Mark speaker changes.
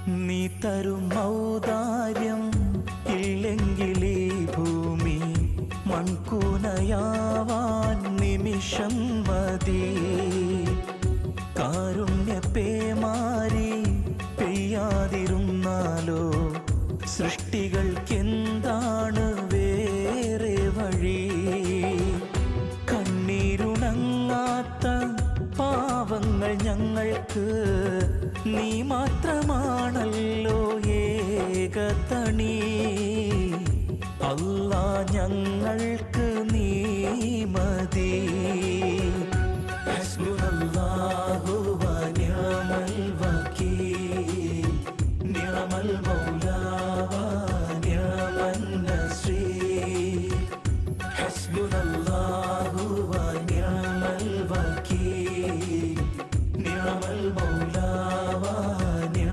Speaker 1: നീ തരും ഔദാര്യം ഇല്ലെങ്കിലേ ഭൂമി മൺകൂനയാവാൻ നിമിഷം മതി. കാരുണ്യപ്പേമാരി പെയ്യാതിരുന്നാലോ സൃഷ്ടികൾക്കെന്താണ് വേറെ വഴി? കണ്ണീരുണങ്ങാത്ത പാവങ്ങൾ ഞങ്ങൾക്ക് നീ മാത്രമാണല്ലോ ഏകതണി. അല്ലാ ഞങ്ങൾക്ക് നീ മതി.